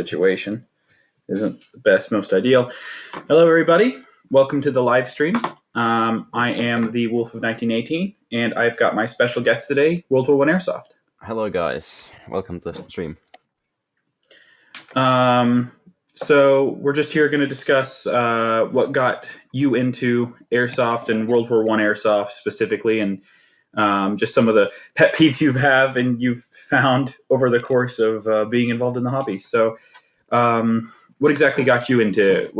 situation isn't the best, most ideal. Hello, everybody. Welcome to the live stream. I am the Wolf of 1918, and I've got my special guest today, World War One Airsoft. Hello, guys. Welcome to the stream. So we're just here going to discuss what got you into airsoft and World War One Airsoft specifically, and just some of the pet peeves you've found over the course of being involved in the hobby. So, what exactly got you into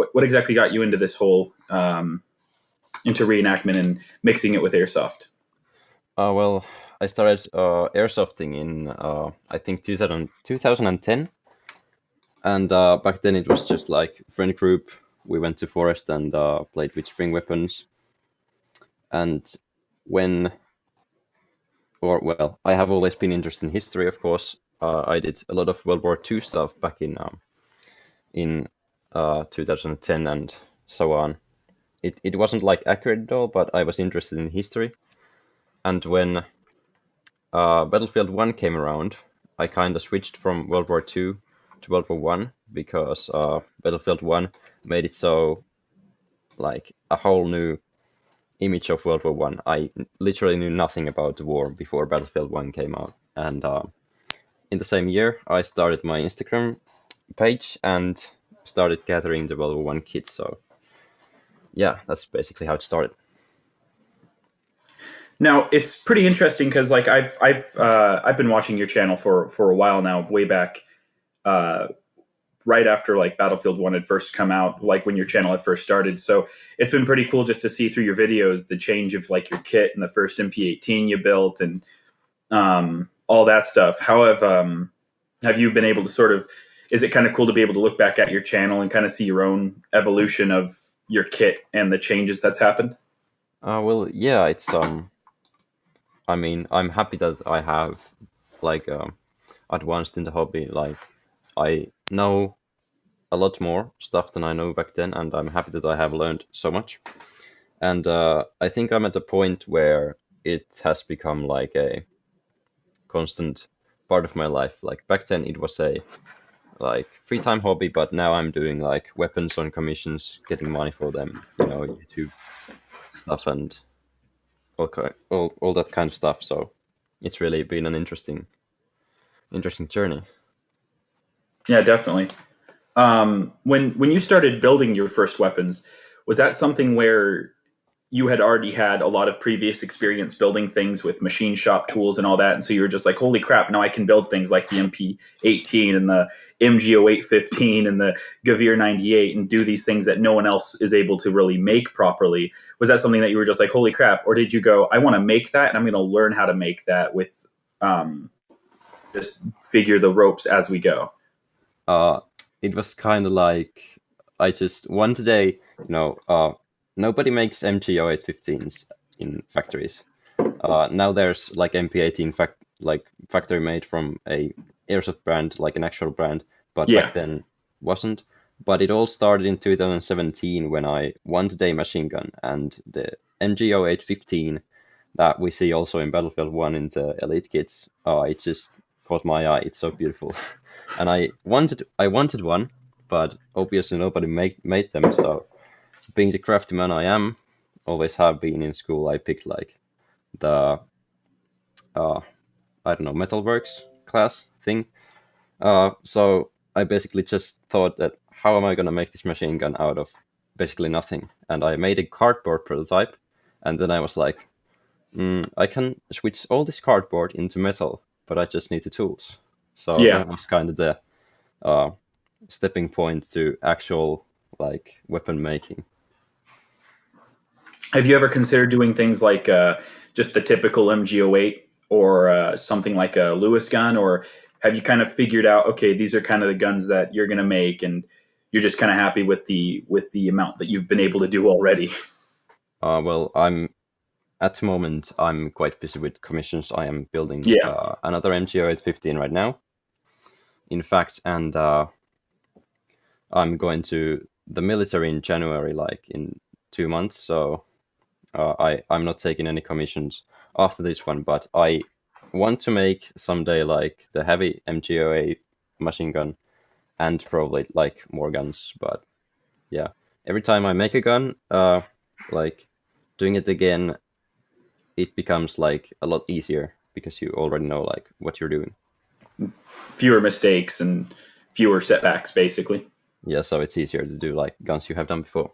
this whole into reenactment and mixing it with airsoft? Well, I started airsofting in I think 2010, and back then it was just like friend group. We went to forest and played with spring weapons. And I have always been interested in history, of course. I did a lot of World War II stuff back in 2010 and so on. It wasn't like accurate at all, but I was interested in history. And when Battlefield 1 came around, I kind of switched from World War II to World War One because Battlefield 1 made it so like a whole new image of World War One. I literally knew nothing about the war before Battlefield 1 came out. And in the same year, I started my Instagram page and started gathering the World War One kits. So yeah, that's basically how it started. Now it's pretty interesting because like I've been watching your channel for a while now, way back, right after like Battlefield 1 had first come out, like when your channel had first started. So it's been pretty cool just to see through your videos the change of like your kit and the first MP18 you built and all that stuff. How have you been able to sort of? Is it kind of cool to be able to look back at your channel and kind of see your own evolution of your kit and the changes that's happened? Well, yeah, it's I mean, I'm happy that I have like advanced in the hobby. Like, I know a lot more stuff than I know back then, and I'm happy that I have learned so much. And I think I'm at a point where it has become like a constant part of my life. Like back then, it was a like free time hobby, but now I'm doing like weapons on commissions, getting money for them, YouTube stuff and all that kind of stuff. So it's really been an interesting journey. Yeah, definitely. When you started building your first weapons, was that something where you had already had a lot of previous experience building things with machine shop tools and all that, and so you were just like, holy crap, now I can build things like the MP18 and the MG0815 and the Gavir 98 and do these things that no one else is able to really make properly? Was that something that you were just like, holy crap, or did you go, I want to make that and I'm going to learn how to make that with just figure the ropes as we go? It was kind of like I just one day, nobody makes MG0815s in factories. Now there's like MP18 factory made from a airsoft brand, like an actual brand, but Yeah. back then wasn't. But it all started in 2017 when I won the day machine gun, and the MG0815 that we see also in Battlefield 1 in the Elite kits. It just caught my eye. It's so beautiful. And I wanted one, but obviously nobody made them. So being the crafty man I am, always have been in school, I picked like the I don't know, metalworks class thing. So I basically just thought that how am I gonna make this machine gun out of basically nothing? And I made a cardboard prototype, and then I was like, I can switch all this cardboard into metal, but I just need the tools. So Yeah. that was kind of the stepping point to actual like weapon making. Have you ever considered doing things like just the typical MG08 or something like a Lewis gun, or have you kind of figured out, okay, these are kind of the guns that you're going to make, and you're just kind of happy with the amount that you've been able to do already? Well, at the moment I'm quite busy with commissions. I am building Yeah. another MG0815 right now, in fact, and I'm going to the military in January, like in 2 months. So I'm not taking any commissions after this one, but I want to make someday like the heavy MGOA machine gun and probably like more guns. But yeah, every time I make a gun, like doing it again, it becomes like a lot easier because you already know like what you're doing. Fewer mistakes and fewer setbacks, basically. Yeah, so it's easier to do like guns you have done before.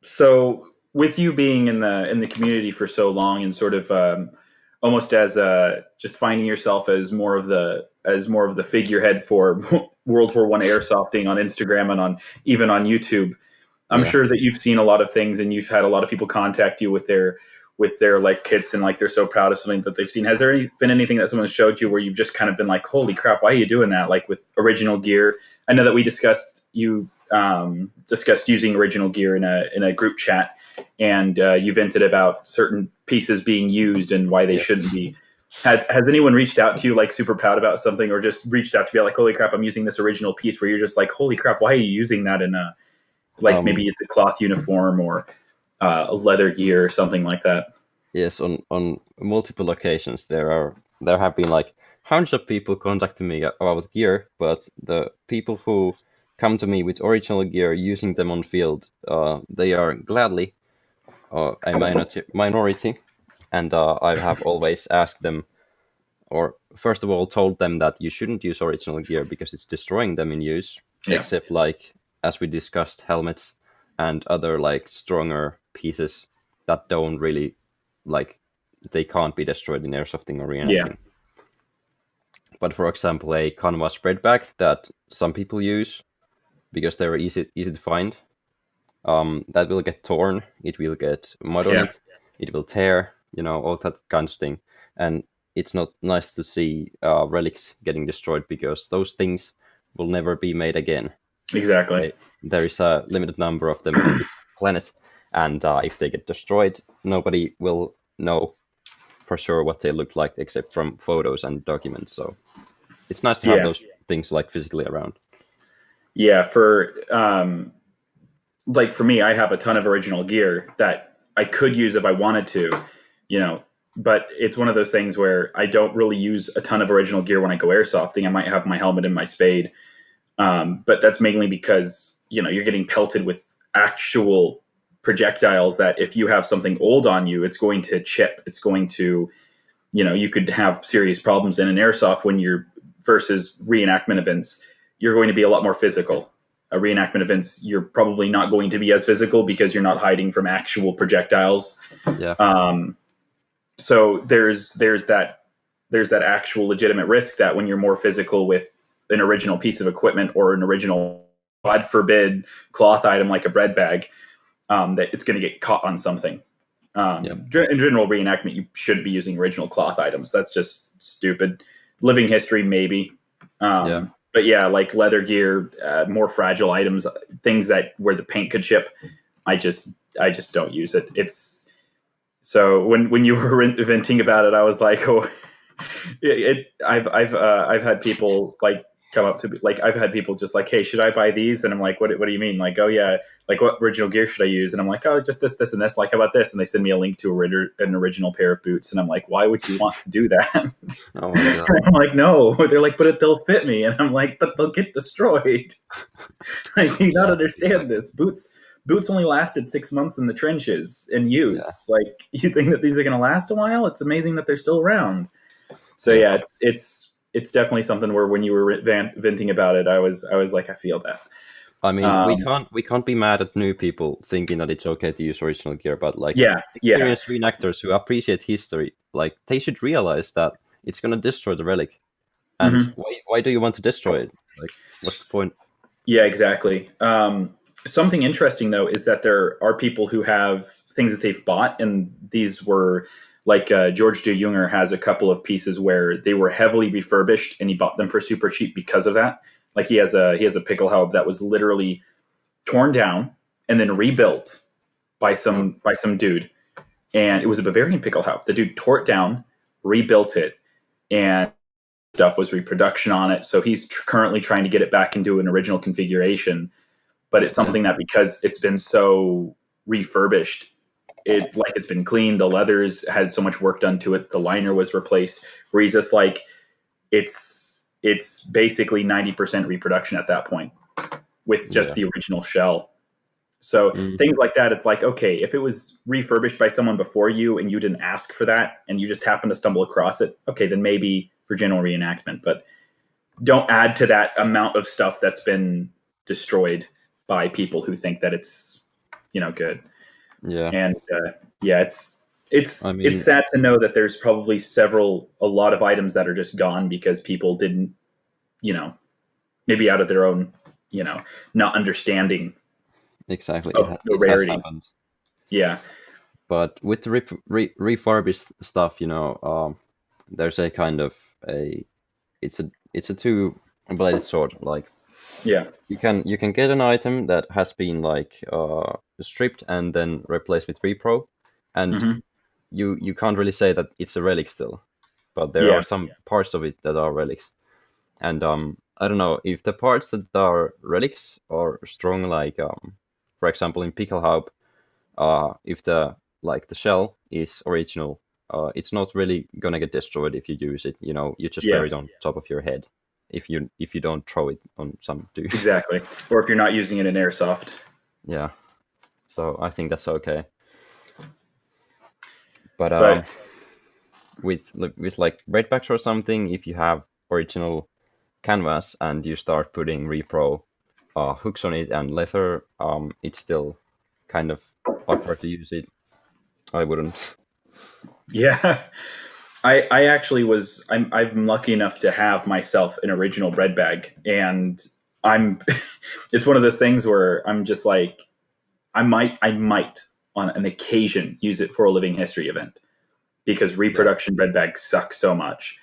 So with you being in the community for so long and sort of almost as just finding yourself as more of the figurehead for World War One airsofting on Instagram and on even on YouTube, I'm Yeah. sure that you've seen a lot of things and you've had a lot of people contact you with their like kits and like they're so proud of something that they've seen. Has there been anything that someone showed you where you've just kind of been like, holy crap, why are you doing that? Like with original gear. I know that we discussed using original gear in a group chat, and you vented about certain pieces being used and why they shouldn't Yes. be. Has anyone reached out to you like super proud about something, or just reached out to be like, holy crap, I'm using this original piece? Where you're just like, holy crap, why are you using that in a like maybe Um, it's a cloth uniform or leather gear or something like that? yes, on multiple occasions there have been like hundreds of people contacting me about gear, but the people who come to me with original gear using them on field, they are gladly a minority, and I have always asked them, or first of all told them that you shouldn't use original gear because it's destroying them in use, Yeah, except like as we discussed, helmets and other like stronger pieces that don't really like they can't be destroyed in airsofting or yeah, reenacting. But for example, a canvas spread bag that some people use because they're easy to find, that will get torn, it will get mud on yeah, it, it will tear, all that kind of thing. And it's not nice to see relics getting destroyed because those things will never be made again. exactly. There is a limited number of them on this planet, and if they get destroyed, nobody will know for sure what they look like except from photos and documents. So it's nice to have Yeah, those things like physically around. yeah. For me, I have a ton of original gear that I could use if I wanted to, you know. But it's one of those things where I don't really use a ton of original gear when I go airsofting. I might have my helmet and my spade, but that's mainly because you're getting pelted with actual projectiles that if you have something old on you, it's going to chip. It's going to, you could have serious problems in an airsoft when you're versus reenactment events. You're going to be a lot more physical. Reenactment events, you're probably not going to be as physical because you're not hiding from actual projectiles. Yeah, So there's that actual legitimate risk that when you're more physical with an original piece of equipment or an original, God forbid, cloth item like a bread bag, that it's going to get caught on something. yeah, In general reenactment, you should be using original cloth items. That's just stupid. Living history, maybe. yeah. But yeah, like leather gear, more fragile items, things that where the paint could chip. I just don't use it. It's so when you were venting about it, I was like, oh, I've had people like come up to me, like I've had people just like, hey, should I buy these? And I'm like, what do you mean? Like, oh yeah, like what original gear should I use? And I'm like, oh, just this and this. Like, how about this? And they send me a link to an original pair of boots, and I'm like, why would you want to do that? Oh my God. I'm like, no. They're like, but they'll fit me, and I'm like, but they'll get destroyed. Like, you not understand this. Boots only lasted 6 months in the trenches in Yeah, use. Like, you think that these are going to last a while? It's amazing that they're still around. So yeah. yeah, it's definitely something where when you were venting about it, I was like, I feel that. I mean, we Um, can't be mad at new people thinking that it's okay to use original gear, but like yeah, yeah, experienced reenactors who appreciate history, like they should realize that it's gonna destroy the relic. And hmm why do you want to destroy it? Like, what's the point? yeah, exactly. Something interesting though is that there are people who have things that they've bought, and these were like George de Junger has a couple of pieces where they were heavily refurbished, and he bought them for super cheap because of that. Like he has a pickelhaube that was literally torn down and then rebuilt Oh, by some dude, and it was a Bavarian pickelhaube. The dude tore it down, rebuilt it, and stuff was reproduction on it. So he's currently trying to get it back into an original configuration. But it's yeah, something that because it's been so refurbished, it's been cleaned. The leathers had so much work done to it. The liner was replaced. Where he's just like, it's it's basically 90% reproduction at that point with just Yeah. the original shell. So Mm, things like that, it's like, okay, if it was refurbished by someone before you and you didn't ask for that and you just happened to stumble across it, okay, then maybe for general reenactment. But don't add to that amount of stuff that's been destroyed by people who think that it's, good. yeah. And yeah, it's I it's mean, sad to know that there's probably a lot of items that are just gone because people didn't, you know, maybe out of their own, not understanding exactly. of the It has rarity. happened. Yeah, But with the refurbished stuff, there's a kind of a it's a two-bladed sword. Like yeah, you can get an item that has been like stripped and then replaced with repro, and hmm you can't really say that it's a relic still, but there yeah, are some parts of it that are relics. And I don't know if the parts that are relics are strong, like for example in Pickelhaub, if the shell is original, it's not really gonna get destroyed if you use it. You just wear yeah, it on top of your head if you don't throw it on some dude. exactly. Or if you're not using it in airsoft, Yeah, so I think that's okay. But but with like breadbacks or something, if you have original canvas and you start putting repro hooks on it and leather, it's still kind of awkward to use it. I wouldn't. yeah, I actually I'm lucky enough to have myself an original bread bag, and I'm it's one of those things where I'm just like I might on an occasion use it for a living history event because Yeah, reproduction bread bags suck so much,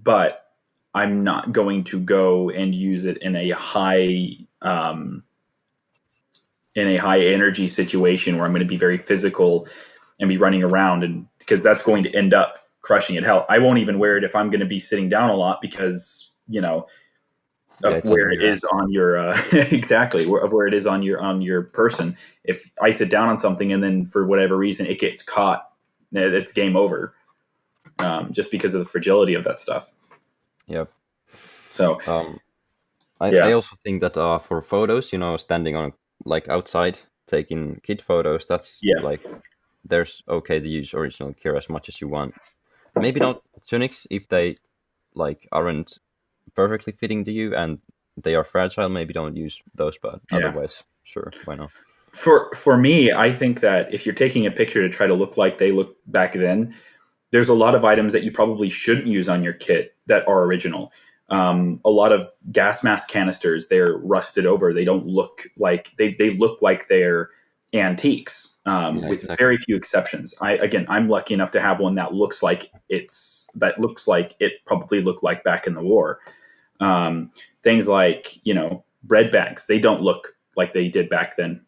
but I'm not going to go and use it in a high energy situation where I'm going to be very physical and be running around, and because that's going to end up crushing it. Hell, I won't even wear it if I'm going to be sitting down a lot because yeah, of it's where under it your is ass. on your exactly of where it is on your person. If I sit down on something and then for whatever reason it gets caught, it's game over. Just because of the fragility of that stuff. Yeah. So Um, I yeah, also think that for photos, standing on like outside taking kid photos, that's yeah, like there's okay to use original gear as much as you want. Maybe not tunics if they like aren't perfectly fitting to you and they are fragile. Maybe don't use those, but yeah. otherwise, sure, why not? For me, I think that if you're taking a picture to try to look like they look back then, there's a lot of items that you probably shouldn't use on your kit that are original. A lot of gas mask canisters, they're rusted over. They don't look like they look like they're antiques, Yeah, with exactly. very few exceptions. I'm lucky enough to have one that looks like it probably looked like back in the war. Things like bread bags, they don't look like they did back then.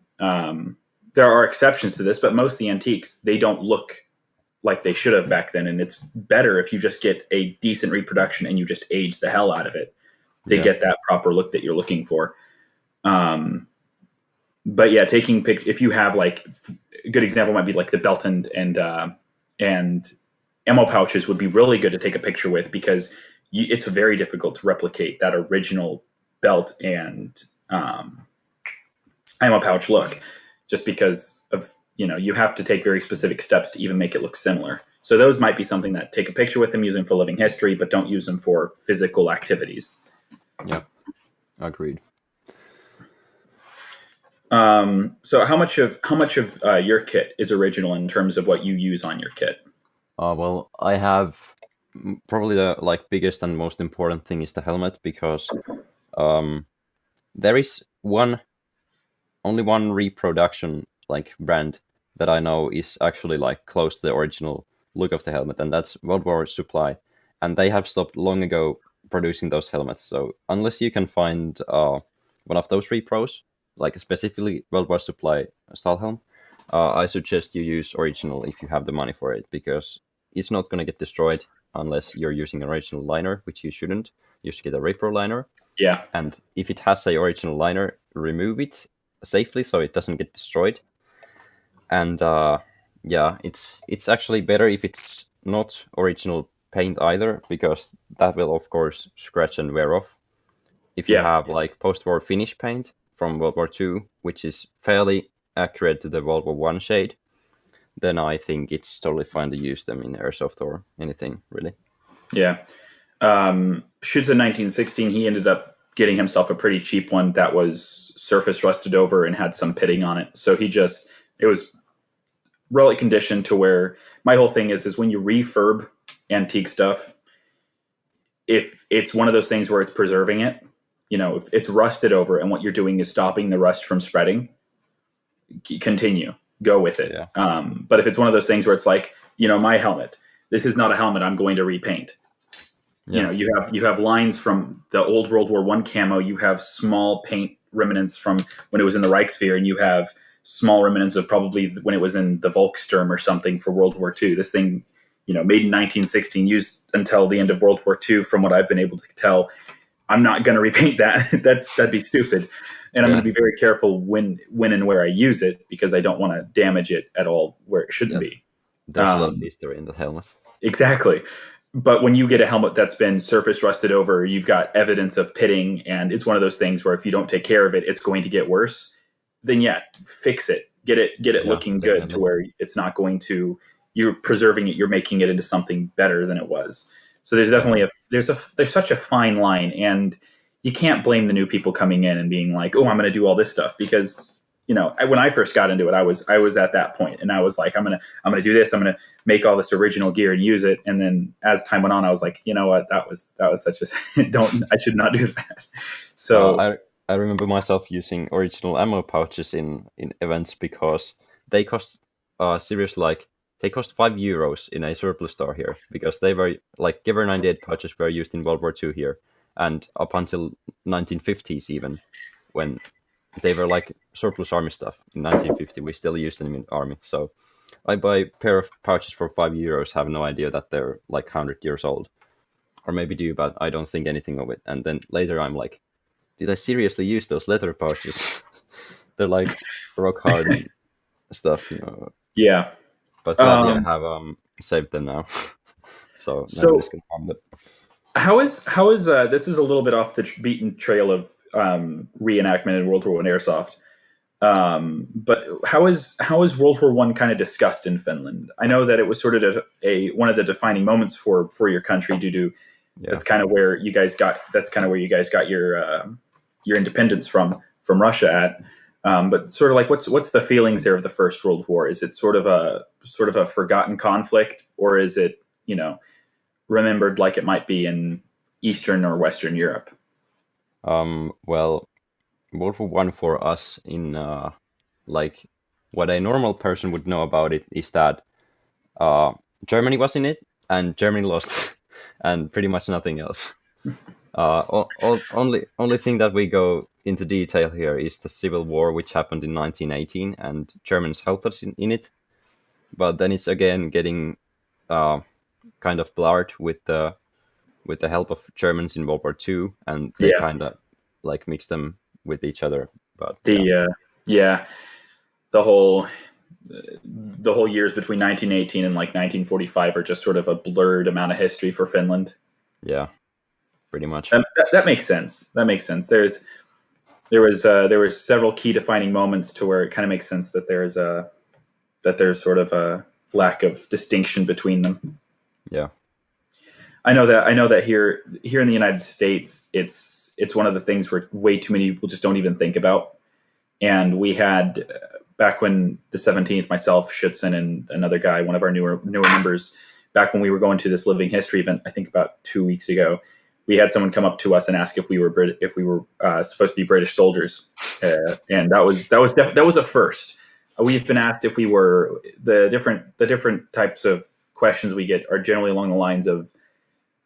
There are exceptions to this, but most of the antiques they don't look like they should have back then. And it's better if you just get a decent reproduction and you just age the hell out of it to Yeah, get that proper look that you're looking for. Um, but yeah, taking pic if you have like a good example might be like the belt and ammo pouches would be really good to take a picture with because it's very difficult to replicate that original belt and ammo pouch look, just because of you have to take very specific steps to even make it look similar. So those might be something that take a picture with them, use them for living history, but don't use them for physical activities. yeah, agreed. So how much of your kit is original in terms of what you use on your kit? Well, I have probably the like biggest and most important thing is the helmet because um, there is only one reproduction like brand that I know is actually like close to the original look of the helmet, and that's World War Supply, and they have stopped long ago producing those helmets. So unless you can find one of those repros, like specifically World War Supply style helm, I suggest you use original if you have the money for it because it's not gonna get destroyed unless you're using an original liner, which you shouldn't. You should get a repro liner, Yeah, and if it has a original liner, remove it safely so it doesn't get destroyed. And yeah, it's actually better if it's not original paint either, because that will of course scratch and wear off. If you Yeah, have like post-war finish paint from World War II, which is fairly accurate to the World War One shade, then I think it's totally fine to use them in airsoft or anything really. yeah. Shoots in 1916, he ended up getting himself a pretty cheap one that was surface rusted over and had some pitting on it. So it was relic condition to where my whole thing is when you refurb antique stuff, if it's one of those things where it's preserving it, if it's rusted over and what you're doing is stopping the rust from spreading, continue, go with it. Yeah. But if it's one of those things where it's like, my helmet, this is not a helmet I'm going to repaint. Yeah. You have lines from the old World War One camo. You have small paint remnants from when it was in the Reichswehr, and you have small remnants of probably when it was in the Volkssturm or something for World War II. This thing, made in 1916, used until the end of World War II. From what I've been able to tell, I'm not going to repaint that. That'd be stupid, and I'm going to be very careful when and where I use it because I don't want to damage it at all where it shouldn't be. There's a lot of history in the helmet. Exactly. But when you get a helmet that's been surface rusted over, you've got evidence of pitting, and it's one of those things where if you don't take care of it, it's going to get worse. Then fix it. Get it looking good to where it's not going to. You're preserving it. You're making it into something better than it was. So there's definitely there's such a fine line, and you can't blame the new people coming in and being like, oh, I'm going to do all this stuff because. When I first got into it, I was at that point, and I was like, I'm gonna do this. I'm gonna make all this original gear and use it. And then as time went on, I was like, you know what, that was such a I should not do that. So I remember myself using original ammo pouches in events because they cost serious they cost €5 in a surplus store here because they were like Giver 98 pouches were used in World War II here and up until 1950s even when. They were like surplus army stuff in 1950. We still used them in army. So I buy a pair of pouches for €5, have no idea that they're like 100 years old. Or maybe do, but I don't think anything of it. And then later I'm like, did I seriously use those leather pouches? They're like rock hard stuff, Yeah. But gladly I have saved them now. So nobody's gonna harm them. How is this is a little bit off the beaten trail of reenactment in World War One Airsoft. But how is World War One kind of discussed in Finland? I know that it was sort of one of the defining moments for your country due to that's kind of where you guys got your independence from Russia at. But sort of like what's the feelings there of the First World War? Is it sort of a forgotten conflict, or is it remembered like it might be in Eastern or Western Europe? Well, World War One for us in like what a normal person would know about it is that Germany was in it and Germany lost, and pretty much nothing else. Only thing that we go into detail here is the Civil War, which happened in 1918, and Germans helped us in it. But then it's again getting kind of blurred with the help of Germans in World War II, and they kind of like mix them with each other. But the whole years between 1918 and like 1945 are just sort of a blurred amount of history for Finland. Yeah, pretty much. That makes sense. That makes sense. There was several key defining moments to where it kind of makes sense that there's sort of a lack of distinction between them. Yeah. I know that here in the United States, it's one of the things where way too many people just don't even think about. And we had back when the 17th, myself, Schutzen, and another guy, one of our newer members, back when we were going to this living history event, I think about 2 weeks ago, we had someone come up to us and ask if we were supposed to be British soldiers, and that was a first. We've been asked if we were. The different types of questions we get are generally along the lines of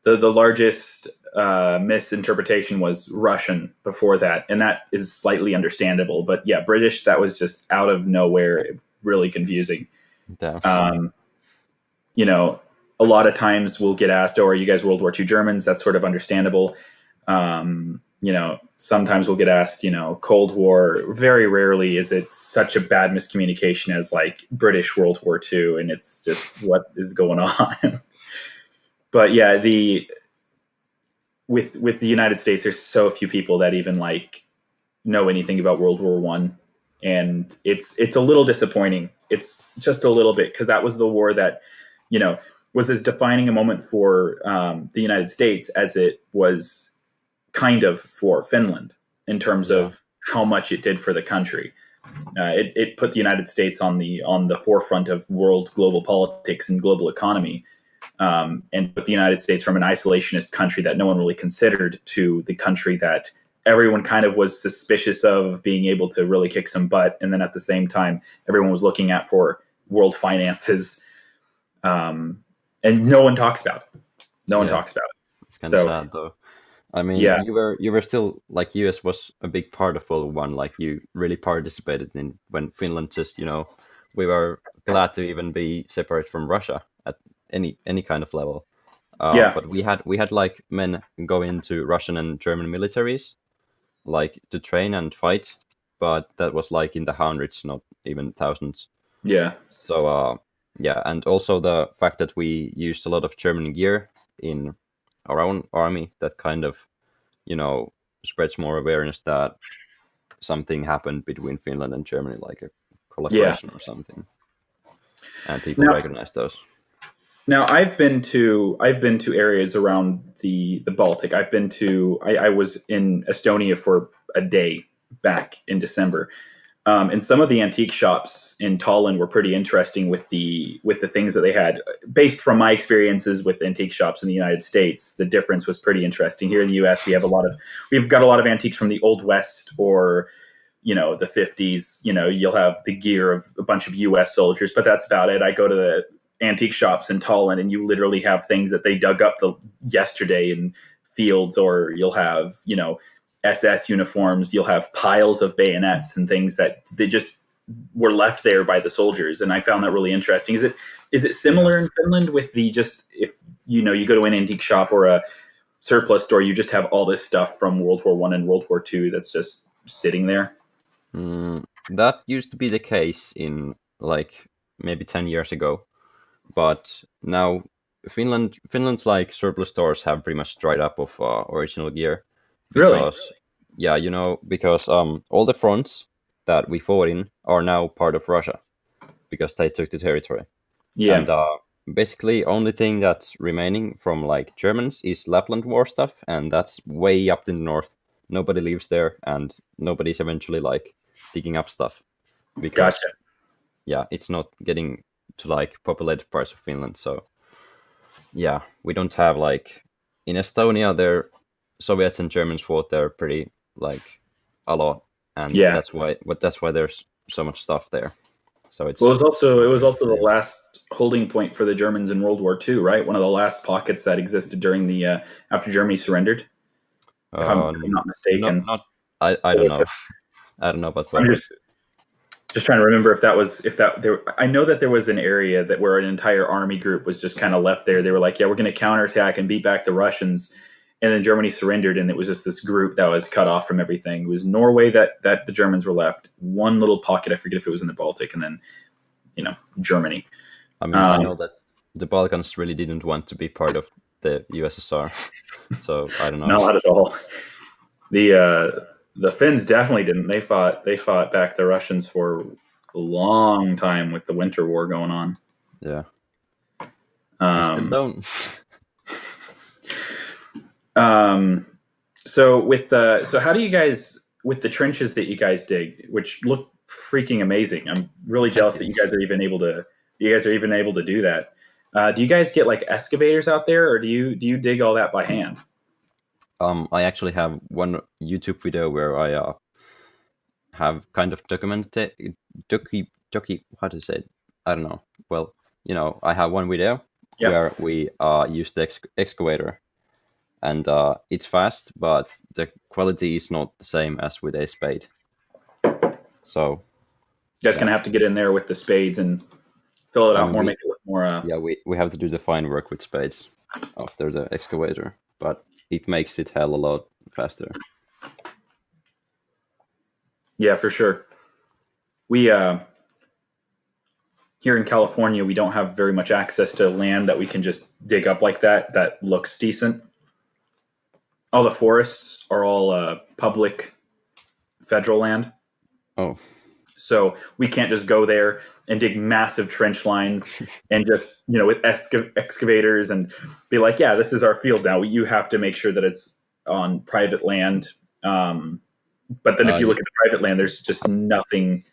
the largest misinterpretation was Russian before that, and that is slightly understandable. But yeah, British, that was just out of nowhere, really confusing. A lot of times we'll get asked, "Oh, are you guys World War II Germans?" That's sort of understandable. Sometimes we'll get asked, Cold War. Very rarely is it such a bad miscommunication as like British World War II, and it's just what is going on. but yeah, the with the United States, there's so few people that even like know anything about World War One, and it's a little disappointing. It's just a little bit because that was the war that you know was as defining a moment for the United States as it was kind of for Finland in terms Yeah. of how much it did for the country. It put the United States on the forefront of world global politics and global economy, and put the United States from an isolationist country that no one really considered to the country that everyone kind of was suspicious of being able to really kick some butt, and then at the same time, everyone was looking at for world finances, and no one talks about it. No one Yeah. talks about it. It's kind of So sad though. I mean, yeah, you were still like US was a big part of World War One. Like you really participated in when Finland just, we were glad to even be separate from Russia at any kind of level. yeah, But we had like men go into Russian and German militaries, like to train and fight, but that was like in the hundreds, not even thousands. yeah, So yeah, and also the fact that we used a lot of German gear in our own army, that kind of spreads more awareness that something happened between Finland and Germany, like a yeah. collaboration or something, and people Now, recognize those. now I've been to areas around the Baltic. I was in Estonia for a day back in December. And some of the antique shops in Tallinn were pretty interesting with the things that they had. Based from my experiences with antique shops in the United States, the difference was pretty interesting. Here in the U.S., we've got a lot of antiques from the Old West or the 50s. You'll have the gear of a bunch of U.S. soldiers, but that's about it. I go to the antique shops in Tallinn, and you literally have things that they dug up yesterday in fields, or you'll have SS uniforms. You'll have piles of bayonets and things that they just were left there by the soldiers, and I found that really interesting. Is it Yeah. similar in Finland with the just if you go to an antique shop or a surplus store, you just have all this stuff from World War One and World War Two that's just sitting there? That used to be the case in like maybe 10 years ago, but now Finland's like surplus stores have pretty much dried up of original gear Really? because yeah, because all the fronts that we fought in are now part of Russia because they took the territory. Yeah. And basically only thing that's remaining from like Germans is Lapland war stuff, and that's way up in the north. Nobody lives there, and nobody's eventually like digging up stuff because Gotcha. yeah, it's not getting to like populated parts of Finland. So yeah, we don't have like in Estonia there Soviets and Germans fought there pretty like a lot, and Yeah. that's why there's so much stuff there. So Well, it's it not was really the also the same. last holding point for the Germans in World War Two, right? One of the last pockets that existed during the after Germany surrendered, if I'm not Not mistaken. not I don't know. I don't know about I'm both. just trying to remember if that was if that there. I know that there was an area that where an entire army group was just kind of left there. They were like, "Yeah, we're going to counterattack and beat back the Russians," and then Germany surrendered, and it was just this group that was cut off from everything. It was Norway that the Germans were left. One little pocket, I forget if it was in the Baltic, and then Germany. I mean, I Um, know that the Balkans really didn't want to be part of the USSR, so I don't know. not at all. The Finns definitely didn't. They fought back the Russians for a long time with the Winter War going on. Yeah, we still Um, don't. um, so how do you guys with the trenches that you guys dig, which look freaking amazing? I'm really Thank jealous you. that you guys are even able to do that. Do you guys get like excavators out there, or do you dig all that by hand? I actually have one YouTube video where I have kind of documented how to say it? I don't know. Well, I have one video Yeah, where we use the excavator, and it's fast, but the quality is not the same as with a spade. So you guys yeah, gonna have to get in there with the spades and fill it I out mean more, make it look more. we have to do the fine work with spades after the excavator, but it makes it hell a lot faster. Yeah, for sure. We here in California, we don't have very much access to land that we can just dig up like that. That looks decent. All the forests are all public federal land. Oh, So we can't just go there and dig massive trench lines and just, with excavators and be like, yeah, this is our field now. You have to make sure that it's on private land. But then if you yeah. look at the private land, there's just nothing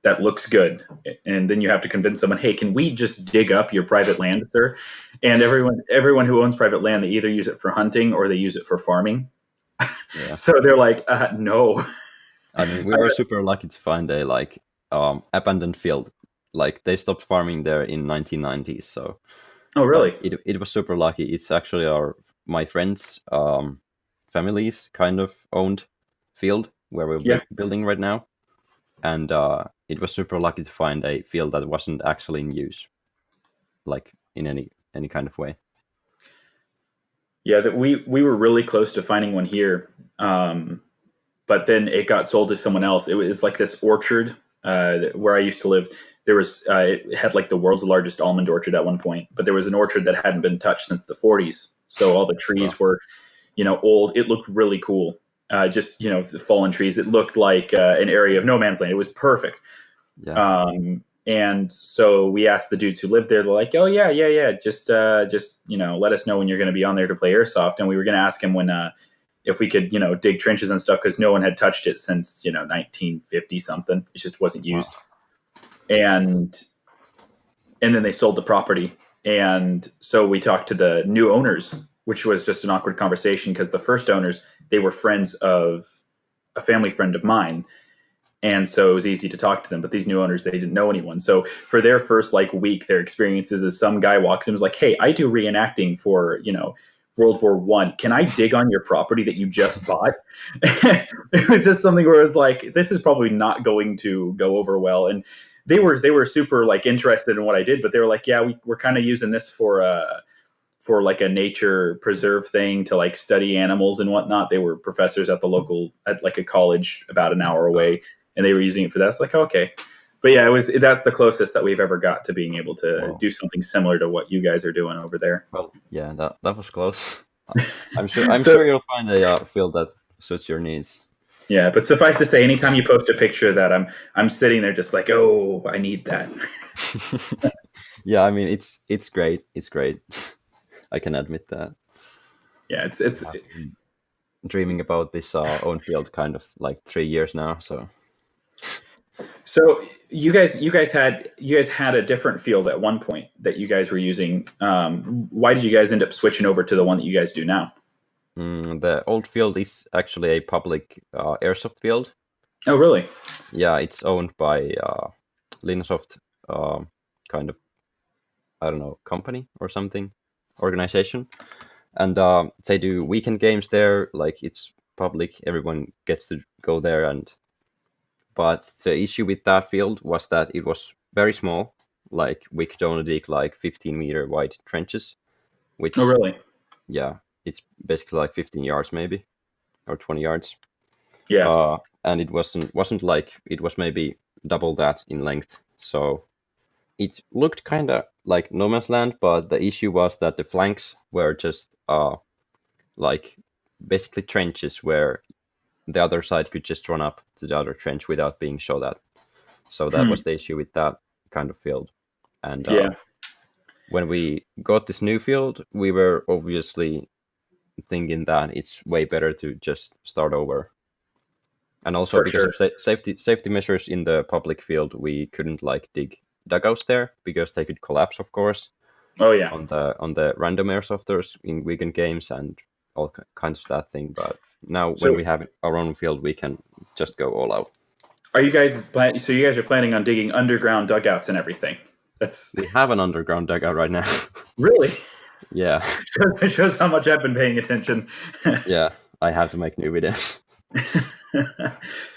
that looks good. And then you have to convince someone, hey, can we just dig up your private land, sir? And everyone who owns private land, they either use it for hunting or they use it for farming. Yeah. So they're like, no. I mean, we were super lucky to find a abandoned field. Like they stopped farming there in 1990s, so Oh, really? it was super lucky. It's actually my friend's family's kind of owned field where we're Yeah. building right now, and it was super lucky to find a field that wasn't actually in use, like in any kind of way. Yeah, that we were really close to finding one here, but then it got sold to someone else. It was like this orchard where I used to live. There was it had like the world's largest almond orchard at one point, but there was an orchard that hadn't been touched since the 40s. So all the trees Wow. were, old. It looked really cool. Just the fallen trees. It looked like an area of no man's land. It was perfect. Yeah. And so we asked the dudes who lived there. They're like, "Oh yeah. Just let us know when you're going to be on there to play airsoft." And we were going to ask him when if we could dig trenches and stuff because no one had touched it since 1950 something. It just wasn't used. Wow. And then they sold the property. And so we talked to the new owners, which was just an awkward conversation because the first owners, they were friends of a family friend of mine. And so it was easy to talk to them. But these new owners, they didn't know anyone. So for their first week, their experiences is some guy walks in and was like, "Hey, I do reenacting for, World War One. Can I dig on your property that you just bought?" It was just something where it was like, this is probably not going to go over well. And they were super interested in what I did, but they were like, "Yeah, we're kind of using this for a nature preserve thing to study animals and whatnot." They were professors at a college about an hour away, and they were using it for that. It's like, okay. But yeah, that's the closest that we've ever got to being able to Wow. do something similar to what you guys are doing over there. Well, yeah, that was close. I'm So sure you'll find a field that suits your needs. yeah, but suffice to say, anytime you post a picture of that, I'm sitting there just like, oh, I need that. Yeah, I mean it's great. It's great. I can admit that. Yeah, it's I've been dreaming about this own field kind of like 3 years now. So so you guys had a different field at one point that you guys were using. Why did you guys end up switching over to the one that you guys do now? the old field is actually a public airsoft field. Oh, really? Yeah, it's owned by Linsoft, kind of, I don't know, company or something, organization, and they do weekend games there. Like it's public, everyone gets to go there. And but the issue with that field was that it was very small. Like we could only dig like 15-meter wide trenches, Oh, which really? yeah, it's basically like 15 yards maybe or 20 yards. Yeah. And it wasn't like it was maybe double that in length. So it looked kind of like no man's land, but the issue was that the flanks were just like basically trenches where the other side could just run up to the other trench without being shot at. So that Hmm. was the issue with that kind of field. And Yeah, when we got this new field, we were obviously thinking that it's way better to just start over. And also for because sure. of safety measures in the public field, we couldn't like dig dugouts there because they could collapse, of course, Oh, yeah. on the random airsofters in weekend games and all kinds of that thing. But now when So we have our own field, we can just go all out. so you guys are planning on digging underground dugouts and everything? That's We have an underground dugout right now. really Yeah, it shows how much I've been paying attention. yeah. I have to make new videos.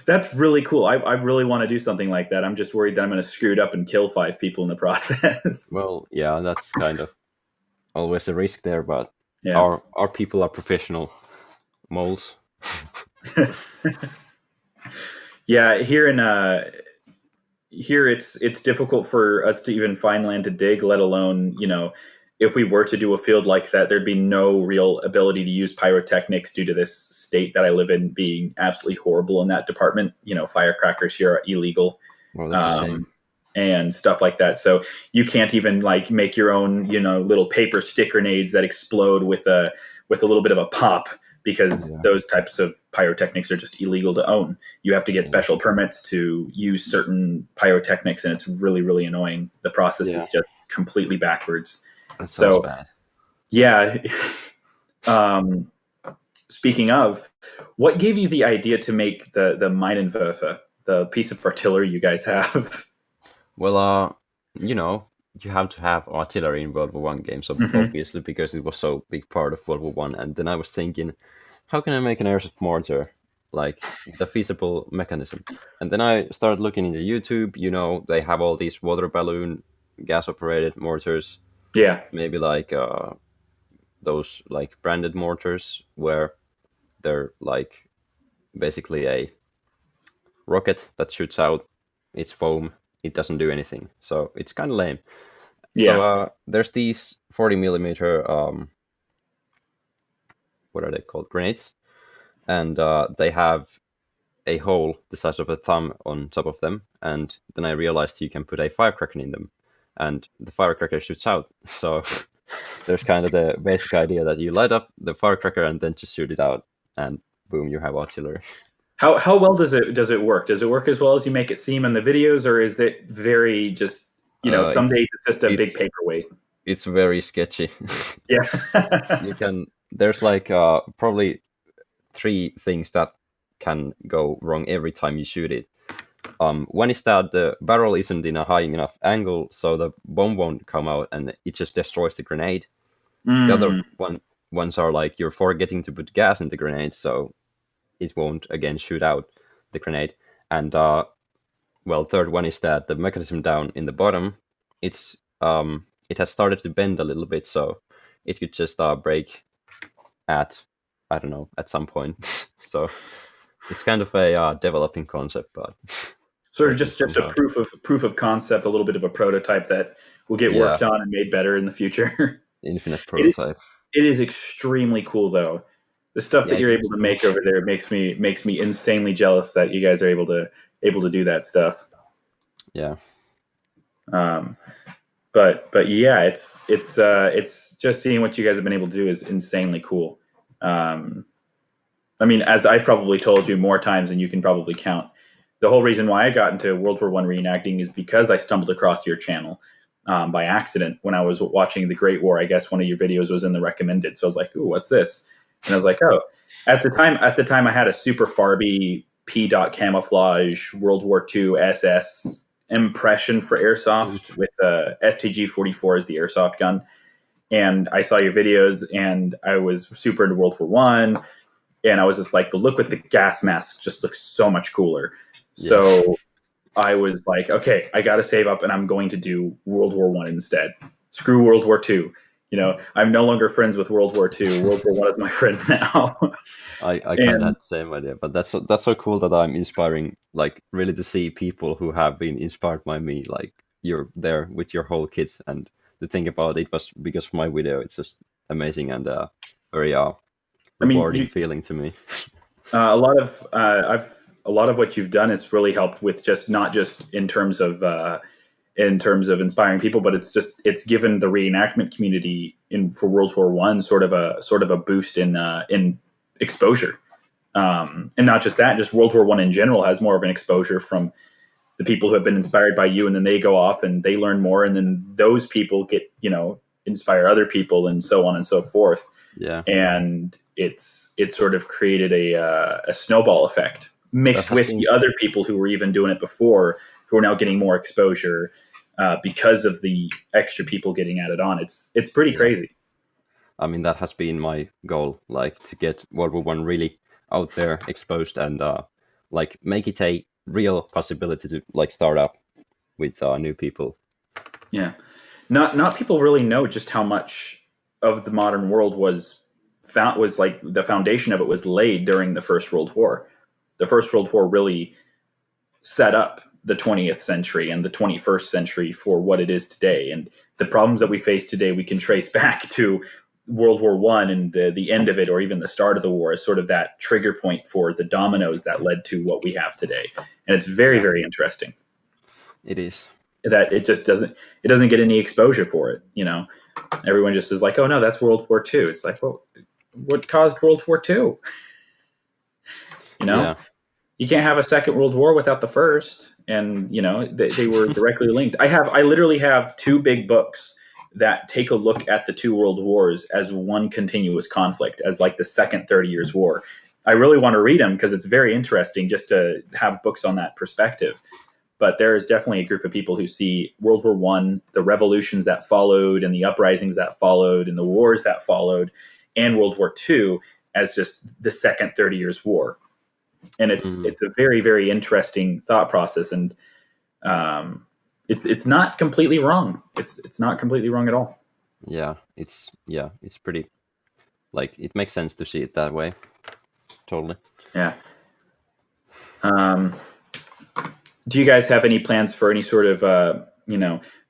That's really cool. I really want to do something like that. I'm just worried that I'm going to screw it up and kill 5 people in the process. Well, yeah, that's kind of always a risk there, but Yeah. our people are professional moles. Yeah, here in here it's difficult for us to even find land to dig, let alone, if we were to do a field like that, there'd be no real ability to use pyrotechnics due to this state that I live in being absolutely horrible in that department. Firecrackers here are illegal. Well, that's a shame. And stuff like that. So you can't even like make your own, little paper stick grenades that explode with a little bit of a pop, because Yeah. those types of pyrotechnics are just illegal to own. You have to get Yeah. special permits to use certain pyrotechnics, and it's really, really annoying. The process Yeah. is just completely backwards. That sounds So bad. yeah. um, Speaking of, what gave you the idea to make the Minenwerfer, the piece of artillery you guys have? Well, you have to have artillery in World War One games, Hmm. obviously, because it was so big part of World War One. And then I was thinking, how can I make an airsoft mortar like with a feasible mechanism? And then I started looking into YouTube. They have all these water balloon gas operated mortars, Yeah. maybe like those like branded mortars where they're like basically a rocket that shoots out its foam. It doesn't do anything, so it's kind of lame. So Yeah. there's these 40 millimeter what are they called, grenades, and they have a hole the size of a thumb on top of them. And then I realized you can put a firecracker in them, and the firecracker shoots out. So there's kind of the basic idea that you light up the firecracker and then just shoot it out, and boom, you have artillery. How well does it work? Does it work as well as you make it seem in the videos, or is it very just, some It's days it's just a big it's paperweight? it's very sketchy. Yeah. There's like probably three things that can go wrong every time you shoot it. One is that the barrel isn't in a high enough angle, so the bomb won't come out and it just destroys the grenade. The other Mm, ones are like you're forgetting to put gas in the grenade, so it won't again shoot out the grenade. And third one is that the mechanism down in the bottom, it has started to bend a little bit, so it could just break at I don't know at some point. So it's kind of a developing concept, but Sort of working just a somehow. proof of concept, a little bit of a prototype that will get Yeah, worked on and made better in the future. infinite It is prototype. it is extremely cool though. The stuff Yeah, that it you're looks able to cool. make over there makes me insanely jealous that you guys are able to do that stuff. Yeah, Um, but yeah, it's just seeing what you guys have been able to do is insanely cool. Um, I mean, as I've probably told you more times than you can probably count, the whole reason why I got into World War One reenacting is because I stumbled across your channel by accident when I was watching the Great War. I guess one of your videos was in the recommended, so I was like, "Ooh, what's this?" And I was like, "Oh." At the time, I had a super Farby P. Dot camouflage World War Two SS impression for ooh, airsoft with STG 44 as the airsoft gun, and I saw your videos, and I was super into World War One, and I was just like, the look with the gas mask just looks so much cooler. yeah. So I was like, okay, I got to save up, and I'm going to do World War One instead. Screw World War Two. I'm no longer friends with World War Two. World War One is my friend now. I kind of And had the same idea, but that's so cool that I'm inspiring, like really to see people who have been inspired by me, like you're there with your whole kit, and to think about it was because of my video. It's just amazing and very I mean, rewarding feeling to me. a lot of what you've done has really helped with just not just in terms of inspiring people, but it's given the reenactment community in for World War One sort of a boost in exposure, and not just that, just World War One in general has more of an exposure from the people who have been inspired by you, and then they go off and they learn more, and then those people get inspire other people, and so on and so forth, Yeah, and it's sort of created a snowball effect that mixed has with been the other people who were even doing it before, who are now getting more exposure because of the extra people getting added on. It's pretty yeah. crazy. I mean, that has been my goal, like to get World War One really out there, exposed, and like make it a real possibility to like start up with new people. Yeah, not people really know just how much of the modern world was like the foundation of it was laid during the First World War. The First World War really set up the 20th century and the 21st century for what it is today. And the problems that we face today, we can trace back to World War One and the end of it, or even the start of the war, as sort of that trigger point for the dominoes that led to what we have today. And it's very, very interesting. It is. That it just doesn't get any exposure for it. Everyone just is like, oh no, that's World War Two. It's like, well, what caused World War Two? Yeah. You can't have a second World War without the first. And they were directly linked. I literally have two big books that take a look at the two world wars as one continuous conflict, as like the second 30 Years' War. I really want to read them because it's very interesting just to have books on that perspective. But there is definitely a group of people who see World War One, the revolutions that followed, and the uprisings that followed, and the wars that followed, and World War Two as just the second 30 Years' War. And it's a very, very interesting thought process, and it's not completely wrong. It's not completely wrong at all. Yeah, it's pretty, like, it makes sense to see it that way. Totally. Yeah. Do you guys have any plans for any sort of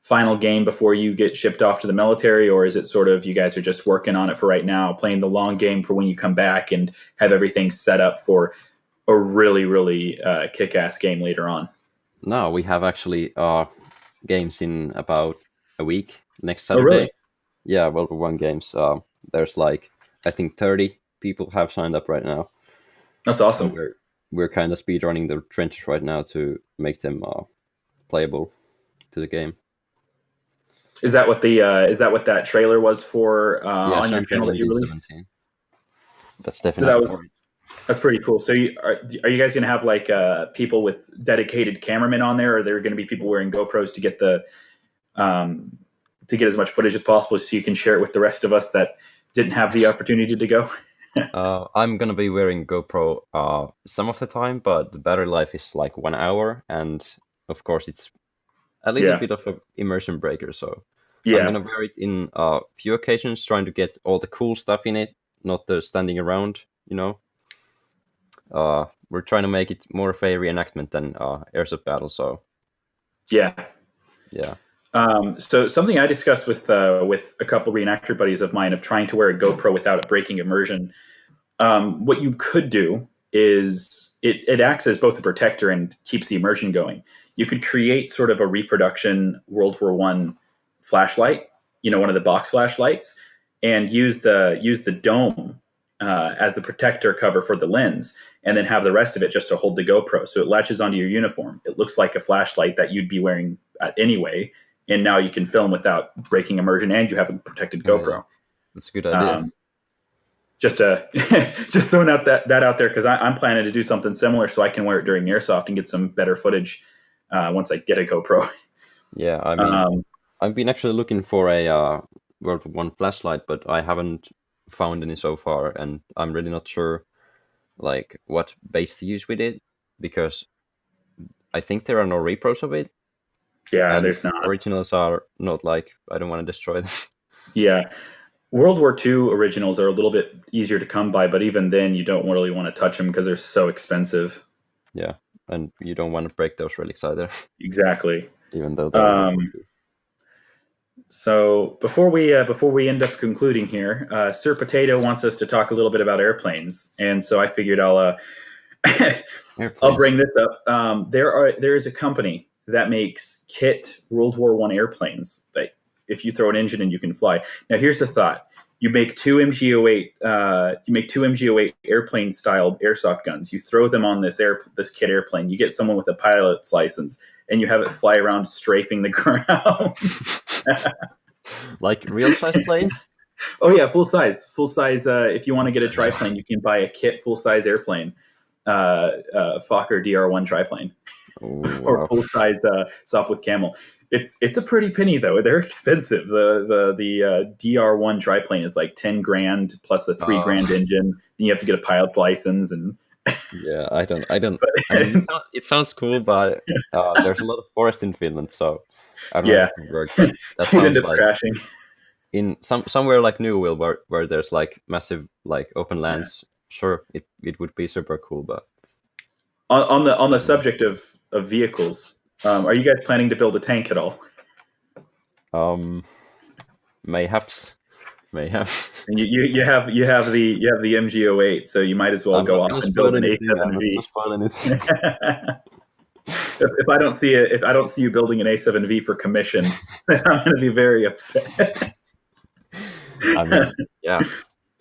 final game before you get shipped off to the military, or is it sort of you guys are just working on it for right now, playing the long game for when you come back and have everything set up for a really, really kick-ass game later on? No, we have actually games in about a week, next Saturday. Oh, really? Yeah, World War One games. There's like, I think 30 people have signed up right now. That's awesome. So we're kind of speedrunning the trenches right now to make them playable to the game. Is that what that trailer was for on your channel that you released? 17. That's definitely. That's pretty cool. So are you guys going to have like people with dedicated cameramen on there, or are there going to be people wearing GoPros to get to get as much footage as possible so you can share it with the rest of us that didn't have the opportunity to go? I'm gonna be wearing GoPro some of the time, but the battery life is like 1 hour, and of course it's a little bit of an immersion breaker. So I'm gonna wear it in a few occasions, trying to get all the cool stuff in it, not the standing around. We're trying to make it more of a reenactment than airsoft battle. So yeah. So something I discussed with a couple reenactor buddies of mine of trying to wear a GoPro without it breaking immersion. What you could do is it acts as both a protector and keeps the immersion going. You could create sort of a reproduction World War One flashlight, one of the box flashlights, and use the dome as the protector cover for the lens, and then have the rest of it just to hold the GoPro. So it latches onto your uniform. It looks like a flashlight that you'd be wearing anyway, and now you can film without breaking immersion, and you have a protected GoPro. Yeah. That's a good idea. Just throwing out that out there, because I'm planning to do something similar so I can wear it during airsoft and get some better footage once I get a GoPro. Yeah, I mean, I've been actually looking for a World War One flashlight, but I haven't found any so far, and I'm really not sure like what base to use with it, because I think there are no repros of it. Yeah, there's not. Originals are not, like, I don't want to destroy them. Yeah. World War II originals are a little bit easier to come by, but even then you don't really want to touch them because they're so expensive. Yeah, and you don't want to break those relics either. Exactly. Even though they're So before we end up concluding here, Sir Potato wants us to talk a little bit about airplanes, and so I figured I'll bring this up. There is a company that makes kit World War One airplanes that if you throw an engine in, you can fly. Now here's the thought: you make two MG08 airplane style airsoft guns. You throw them on this kit airplane. You get someone with a pilot's license, and you have it fly around strafing the ground. Like real size planes? Oh yeah, full size. If you want to get a triplane, you can buy a kit full size airplane, Fokker DR1 triplane, or full size Sopwith Camel. It's a pretty penny though. They're expensive. The DR1 triplane is like 10 grand plus a 3 grand engine. Then you have to get a pilot's license and. Yeah, I don't. I mean, it sounds cool, but there's a lot of forest in Finland, so I don't know if it works. That sounds like crashing. In somewhere like Newville, where there's like massive like open lands. Yeah. Sure, it would be super cool, but on the subject of vehicles, Are you guys planning to build a tank at all? Mayhaps, mayhaps. And you have the MG08, so you might as well I'm go not off gonna and build spoil an anything. I'm not gonna A7V. spoil anything. If I don't see you building an A7V for commission, I'm going to be very upset. I mean, yeah,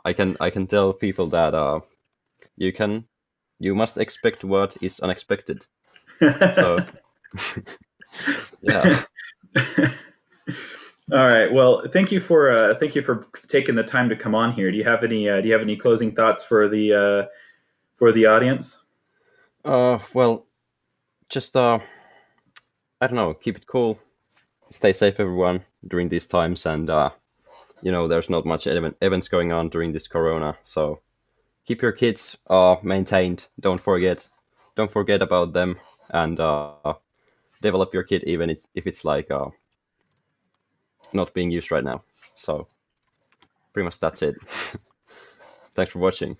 I can tell people that you can you must expect what is unexpected. So yeah, All right. Well, thank you for taking the time to come on here. Do you have any closing thoughts for the audience? well, just I don't know, keep it cool, stay safe, everyone, during these times, and there's not much events going on during this Corona, so keep your kids maintained. Don't forget about them, and develop your kid even if it's like not being used right now. So pretty much that's it. Thanks for watching.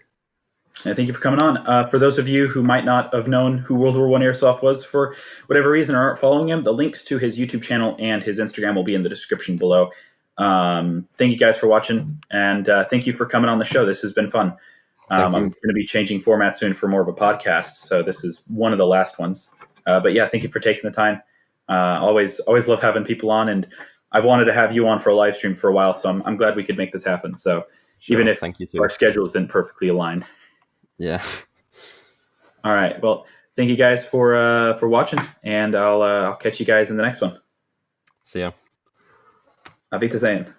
And thank you for coming on. For those of you who might not have known who World War One Airsoft was for whatever reason or aren't following him, the links to his YouTube channel and his Instagram will be in the description below. Thank you guys for watching, and thank you for coming on the show. This has been fun. Thank I'm you. going to be changing format soon for more of a podcast, so this is one of the last ones. But yeah, thank you for taking the time. Always love having people on, and I've wanted to have you on for a live stream for a while, so I'm glad we could make this happen. So even Sure. if Thank you our too. schedules didn't perfectly align. Yeah. All right. Well, thank you guys for watching, and I'll catch you guys in the next one. See ya. Auf Wiedersehen.